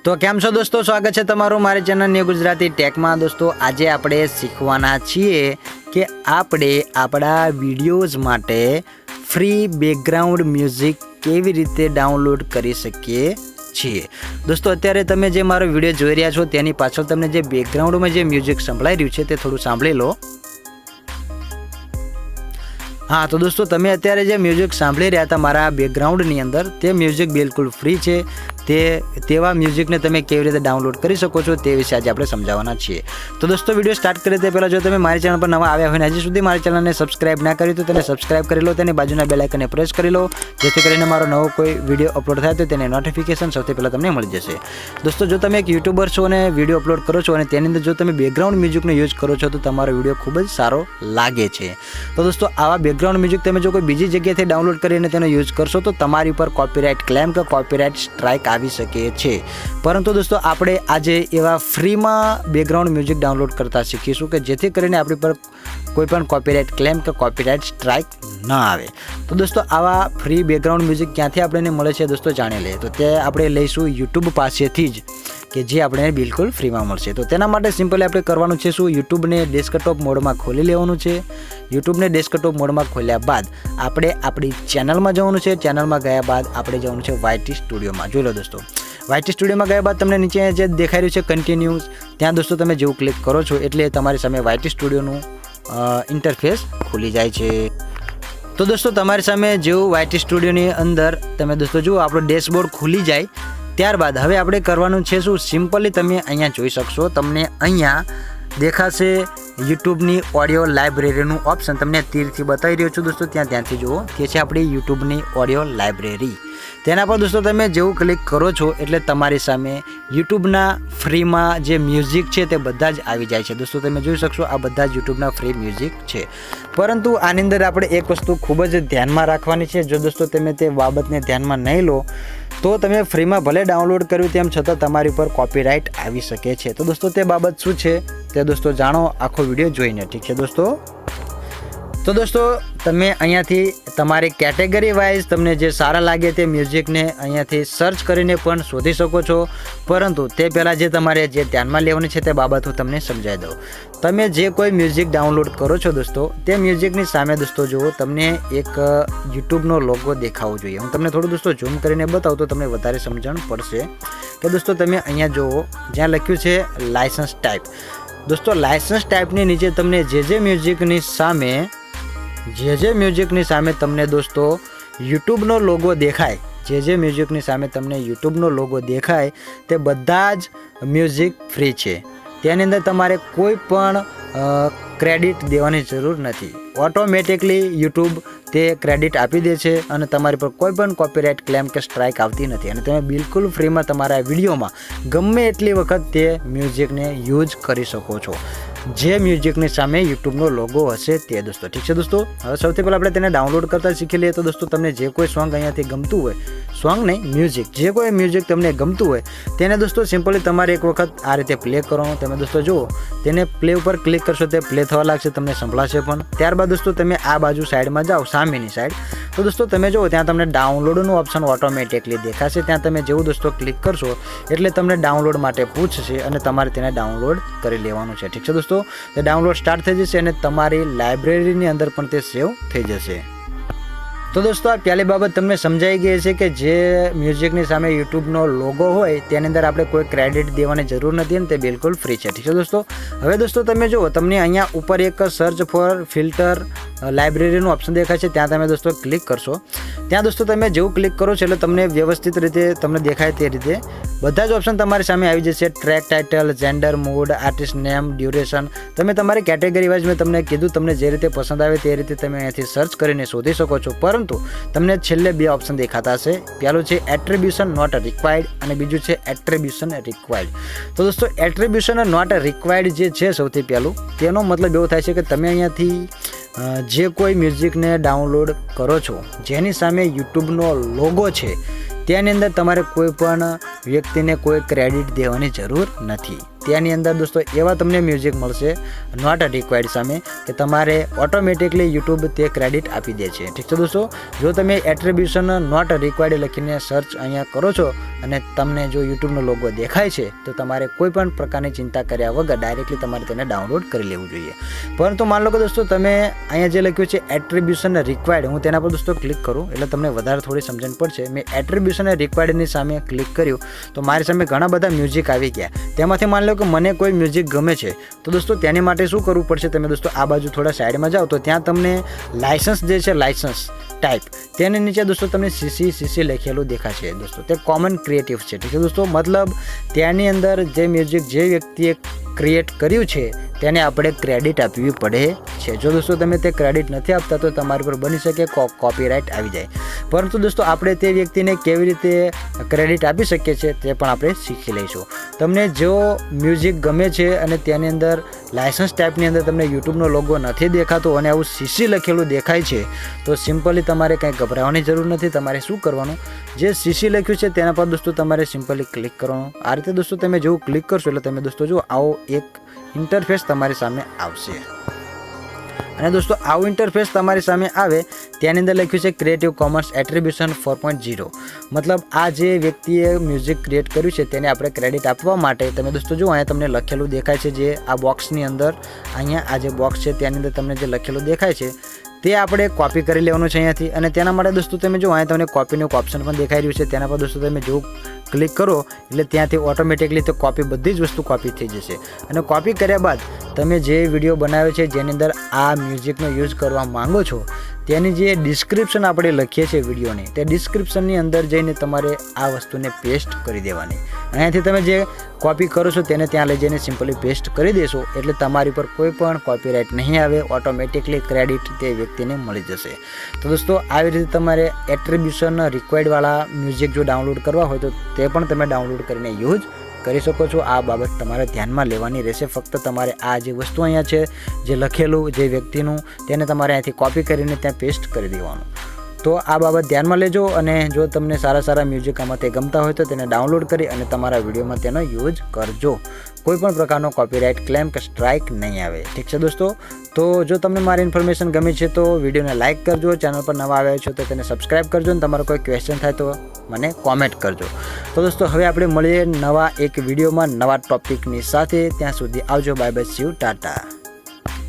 तो केम छो दोस्तों, स्वागत है तमारू मारी चैनल न्यू गुजराती टेक में। दोस्तों आज आपणे शीखवाना छीए कि आपणे आपणा विडियोज माटे फ्री बेकग्राउंड म्यूजिक केवी रीते डाउनलॉड करी सकीए छीए। दोस्तों अत्यारे तमे जे मारो विडियो जोई रह्या छो तेनी पाछळ तमने जे बेकग्राउंड में जे म्यूजिक संभळाई रह्युं छे ते थोडुं सांभळी लो। हाँ तो दोस्तों तमे अत्यारे जे म्यूजिक सांभळी रह्या हता मारा बेकग्राउंडनी अंदर ते म्यूजिक बिल्कुल फ्री छे। तेवा म्यूजिक ने तमे केवी रीते डाउनलॉड करी सको छो ते विषय आज आपणे समजाववाना छीए। तो दोस्तों विडियो स्टार्ट करे ते पहेला जो तमे मारी चैनल पर नवा आव्या होय ने हजी सुधी मारी चैनल ने सब्सक्राइब ना करी तो तेने सब्सक्राइब करी लो, तेनी बाजुना बेल आइकन ने प्रेस करी लो, जेथी करीने मारो नवो कोई विडियो अपलोड थाय तो तेने नोटिफिकेशन सौथी पहेला तमने मळी जशे। दोस्तों जो तमे एक यूट्यूबर छो ने विडियो अपलोड करो छो अने तेनी अंदर जो तमे बेकग्राउंड म्यूजिक नो यूज करो छो तो तमारो विडियो खूब ज सारो लागे छे। तो दोस्तों आवा बेकग्राउंड म्यूजिक तमे जो कोई बीजी जग्याएथी डाउनलॉड करीने तेनो यूज करशो तो तमारी पर कॉपीराइट क्लेम के कॉपीराइट स्ट्राइक आवी शके छे। परंतु दोस्तों आपणे आज एवा फ्री में बेकग्राउंड म्यूजिक डाउनलॉड करता शीखीशुं कि जेथी करीने आपणी पर कोईपण कॉपीराइट क्लेम के कॉपीराइट स्ट्राइक न आवे। तो दोस्तों आवा फ्री बेकग्राउंड म्यूजिक क्यांथी आपणे मळे छे दोस्तों जाणी लईए। तो ते आपणे लईशुं यूट्यूब पासेथी ज कि जे आपणे बिल्कुल फ्री में मळशे। तो तेना माटे सिम्पली आपणे करवानुं छे शुं, यूट्यूब ने डेस्कटॉप मोड में खोली लेवानुं छे। यूट्यूब ने डेस्कटॉप मोड में खोल्या बाद आपणे आपणी चेनल में जवानुं छे। चेनल में गया बाद आपणे जवानुं छे YT स्टूडियो में। जोई लो दोस्तों YT स्टूडियो में गया बाद तमने नीचे जे देखाई रह्युं छे कन्टिन्यूज, त्यां दोस्तों तमे जेवुं क्लिक करो छो एटले तमारी सामे YT स्टूडियोनुं इंटरफेस खुली जाय छे। तो दोस्तों तमारी सामे जेवुं YT स्टूडियोनी अंदर तमे दोस्तों जुओ आपणो डैशबोर्ड खुली जाय त्यारबाद हवे आपणे करवानुं छे शुं, सिम्पली तमे अहींया जोई शकशो। तमने अहींया देखाशे यूट्यूबनी ऑडियो लाइब्रेरीनुं ऑप्शन, तमने तीरथी बतावी रह्यो छुं दोस्तों, त्यांथी जुओ ते छे आपणी यूट्यूबनी ऑडियो लाइब्रेरी। तेना पर दोस्तों तमे जेवुं क्लिक करो छो एटले तमारी सामे यूट्यूबना फ्री में जे म्यूजिक छे ते बधा ज आवी जाय छे। दोस्तों तमे जोई शकशो आ बधा ज यूट्यूबना फ्री म्यूजिक छे। परंतु आनी अंदर आपणे एक वस्तु खूब ज ध्यानमां राखवानी छे। जो दोस्तों तमे ते बाबतने ध्यानमां नहीं लो तो तमे फ्री में भले डाउनलॉड कर्युं तेम छतां तमारी पर कॉपीराइट आवी शके छे। तो दोस्तों ते बाबत शुं छे ते दोस्तों जाणो आखो विडियो जोईने, ठीक है दोस्तों। तो दोस्तों तमे अहींयाथी तमारी कैटेगरी वाइज तमने जे सारा लागे ते म्यूजिक ने अहींयाथी सर्च करीने पण शोधी शको छो। परंतु ते पहेला जे तमारे जे ध्यानमां लेवानी छे ते बाबत हुं तमने समजावी दऊं। तमे जे कोई म्यूजिक डाउनलॉड करो छो दोस्तों ते म्यूजिकनी सामे दोस्तों जुओ तमने एक यूट्यूबनो लोगो देखावो जोईए। हुं तमने थोडुं दोस्तों झूम करीने बतावुं तो तमने वधारे समजण पड़शे के दोस्तों तमे अहींया जुओ ज्यां लख्युं छे लाइसेंस टाइप। दोस्तों लाइसेंस टाइपनी नीचे तमने जे म्यूजिकनी सामे तमने दोस्तों यूट्यूबनो लोगो देखाय, जे म्यूजिकनी सामे तमने यूट्यूबनो लोगो देखाय ते बधा ज म्यूजिक फ्री छे। तेनी अंदर तमारे कोई पण क्रेडिट देवानी जरूर नथी। ऑटोमेटिकली यूट्यूब ते क्रेडिट आपी दे छे अने तमारी पर कोई पण कॉपीराइट क्लेम के स्ट्राइक आवती नथी अने तमे बिल्कुल फ्री में तमारा विडियो में गमे एटली वखत ते म्यूजिक ने यूज करी शको छो जे म्यूजिकनी सामे यूट्यूबनो लोगो हशे ते दोस्तों, ठीक है दोस्तों। हवे सौथी पहेला आपणे तेने डाउनलॉड करता शीखी लईए। तो दोस्तों तमने जे कोई सॉन्ग अहींयाथी गमतुं होय, सॉन्ग नहीं म्यूजिक, जे कोई म्यूजिक तमने गमतुं होय तेने दोस्तों सिम्पली तमारे एक वखत आ रीते प्ले करवानुं। तमे दोस्तों जुओ तेने प्ले पर क्लिक करशो ते प्ले थवा लागशे, तमने संभळाशे पण। त्यारबाद दोस्तों तमे आ बाजू साइड में जाओ सामेनी साइड तो दोस्तों तमे जुओ त्यां तमने डाउनलॉडनुं ऑप्शन ऑटोमेटिकली देखाशे। त्यां तमे जेवुं दोस्तों क्लिक करशो एटले तमने डाउनलॉड माटे पूछशे अने तमारे तेने डाउनलॉड करी लेवानुं छे, ठीक है दोस्तों। ते डाउनलॉड स्टार्ट थई जशे अने तमारी लाइब्रेरीनी अंदर पण ते सेव थई जशे। तो दोस्तों आ पहली बाबत तमने समझाई गई है कि जे म्यूजिकनी सामे यूट्यूबनो लोगो होय तेनी अंदर आपणे कोई क्रेडिट देवानी जरूर नथी अने ते बिल्कुल फ्री छे, ठीक है दोस्तों। हवे दोस्तों तमे जुओ तमने अहींया उपर एक सर्च फॉर फिल्टर लाइब्रेरीनुं ऑप्शन देखाय छे, त्यां तमे दोस्तों क्लिक करशो। त्यां दोस्तों तमे जेवुं क्लिक करो छो एटले तमने व्यवस्थित रीते तमने देखाय ते रीते बधा ज ऑप्शन तमारी सामे आवी जशे। Track title, genre, mood, artist name, duration, तमे तमारी कैटेगरी वाइज में तमने कीधुं तमने जे रीते पसंद आवे ते रीते तमे अहींयाथी सर्च करीने शोधी शको छो। परंतु तमने छेल्ले बे ऑप्शन देखाता हशे, पहेલું છે એટ્રિબ્યુશન નોટ રિક્વાયર્ડ અને બીજું છે એટ્રિબ્યુશન રિક્વાયર્ડ। તો दोस्तों એટ્રિબ્યુશન નોટ રિક્વાયર્ડ જે છે સૌથી પહેલું તેનો મતલબ એવો થાય છે કે તમે અહીંયાથી જે કોઈ મ્યુઝિકને ડાઉનલોડ કરો છો જેની સામે યુટ્યુબનો લોગો છે તેની અંદર તમારે કોઈ પણ વ્યક્તિને કોઈ ક્રેડિટ દેવાની જરૂર નથી। તેની અંદર દોસ્તો એવા તમને મ્યુઝિક મળશે નોટ રિક્વાયર્ડ સામે કે તમારે ઓટોમેટિકલી યુટ્યુબ તે ક્રેડિટ આપી દે છે. ઠીક છે દોસ્તો, જો તમે એટ્રીબ્યુશન નોટ રિક્વાયર્ડ લખીને સર્ચ અહીંયા કરો છો અને તમને જો યુટ્યુબનો લોગો દેખાય છે તો તમારે કોઈ પણ પ્રકારની ચિંતા કર્યા વગર ડાયરેક્ટલી તમારે તેને ડાઉનલોડ કરી લેવું જોઈએ. પરંતુ માન લો કે દોસ્તો તમે અહીંયા જે લખ્યું છે એટ્રીબ્યુશન રિક્વાયર્ડ, હું તેના પર દોસ્તો ક્લિક કરું એટલે તમને વધારે થોડી સમજણ પડશે. મેં એટ્રીબ્યુશન રિક્વાયર્ડની સામે ક્લિક કર્યું તો મારી સામે ઘણા બધા મ્યુઝિક આવી ગયા. તેમાંથી માન લો કે મને કોઈ મ્યુઝિક ગમે છે તો દોસ્તો તેની માટે શું કરવું પડશે, તમે દોસ્તો આ બાજુ થોડા સાઈડમાં જાઓ તો ત્યાં તમને લાયસન્સ જે છે લાયસન્સ ટાઈપ તેની નીચે દોસ્તો તમને CC લખેલું દેખાશે. દોસ્તો તે કોમન ક્રિએટિવ છે. ઠીક છે દોસ્તો, મતલબ ત્યાંની અંદર જે મ્યુઝિક જે વ્યક્તિએ ક્રિએટ કર્યું છે તેને આપણે ક્રેડિટ આપવી પડે છે. જો દોસ્તો તમે તે ક્રેડિટ નથી આપતા તો તમારી પર બની શકે કોપીરાઇટ આવી જાય. પરંતુ દોસ્તો આપણે તે વ્યક્તિને કેવી રીતે ક્રેડિટ આપી શકીએ છીએ તે પણ આપણે શીખી લઈશું. તમને જો મ્યુઝિક ગમે છે અને તેની અંદર લાયસન્સ ટાઈપની અંદર તમને યુટ્યુબનો લોગો નથી દેખાતો અને આવું CC લખેલું દેખાય છે તો સિમ્પલી તમારે કંઈ ગભરાવાની જરૂર નથી. તમારે શું કરવાનું, જે CC લખ્યું છે તેના પર દોસ્તો તમારે સિમ્પલી ક્લિક કરવાનું. આ રીતે દોસ્તો તમે જેવું ક્લિક કરશો એટલે તમે દોસ્તો જો આવો એક ઇન્ટરફેસ તમારી સામે આવશે. અને દોસ્તો આવું ઇન્ટરફેસ તમારી સામે આવે તેની અંદર લખ્યું છે ક્રિએટિવ કોમન્સ એટ્રીબ્યુશન 4.0. મતલબ આ જે વ્યક્તિએ મ્યુઝિક ક્રિએટ કર્યું છે તેને આપણે ક્રેડિટ આપવા માટે તમે દોસ્તો જો અહીંયા તમને લખેલું દેખાય છે, જે આ બોક્સની અંદર અહીંયા આ જે બોક્સ છે તેની અંદર તમને જે લખેલું દેખાય છે તે આપણે કોપી કરી લેવાનું છે અહીંયાથી. અને તેના માટે દોસ્તો તમે જો અહીંયા તમને કોપીનું ઓપ્શન પણ દેખાઈ રહ્યું છે, તેના પર દોસ્તો તમે જો ક્લિક કરો એટલે ત્યાંથી ઓટોમેટિકલી તો કોપી બધી જ વસ્તુ કોપી થઈ જશે. અને કોપી કર્યા બાદ તમે જે વિડીયો બનાવ્યો છે જેની અંદર આ મ્યુઝિકનો યુઝ કરવા માંગો છો તેની જે ડિસ્ક્રિપ્શન આપણે લખીએ છીએ વિડીયોની, તે ડિસ્ક્રિપ્શનની અંદર જઈને તમારે આ વસ્તુને પેસ્ટ કરી દેવાની. અહીંયાથી તમે જે કોપી કરો છો તેને ત્યાં લઈ જઈને સિમ્પલી પેસ્ટ કરી દેશો એટલે તમારી પર કોઈ પણ કોપીરાઇટ નહીં આવે, ઓટોમેટિકલી ક્રેડિટ તે વ્યક્તિને મળી જશે. તો દોસ્તો આવી રીતે તમારે એટ્રીબ્યુશન રિક્વાયર્ડવાળા મ્યુઝિક જો ડાઉનલોડ કરવા હોય તો તે પણ તમે ડાઉનલોડ કરીને યુઝ કરી શકો છો. આ બાબત તમારે ધ્યાનમાં લેવાની રહેશે. ફક્ત તમારે આ જે વસ્તુ અહીંયા છે જે લખેલું જે વ્યક્તિનું તેને તમારે અહીંયાથી કોપી કરીને ત્યાં પેસ્ટ કરી દેવાનું. તો આ બાબત ધ્યાનમાં લેજો અને જો તમને સારા મ્યુઝિક આમાં તે ગમતા હોય તો તેને ડાઉનલોડ કરી અને તમારા વિડીયોમાં તેનો યુઝ કરજો. કોઈ પણ પ્રકારનો કોપીરાઇટ ક્લેમ કે સ્ટ્રાઇક નહીં આવે. ઠીક છે દોસ્તો, તો જો તમને મારી ઇન્ફોર્મેશન ગમી છે તો વિડીયોને લાઇક કરજો, ચેનલ પર નવા આવ્યા છો તો તેને સબસ્ક્રાઈબ કરજો અને તમારો કોઈ ક્વેશ્ચન થાય તો મને કોમેન્ટ કરજો. તો દોસ્તો હવે આપણે મળીએ નવા એક વિડીયોમાં નવા ટોપિકની સાથે. ત્યાં સુધી આવજો, bye bye, C you, Tata.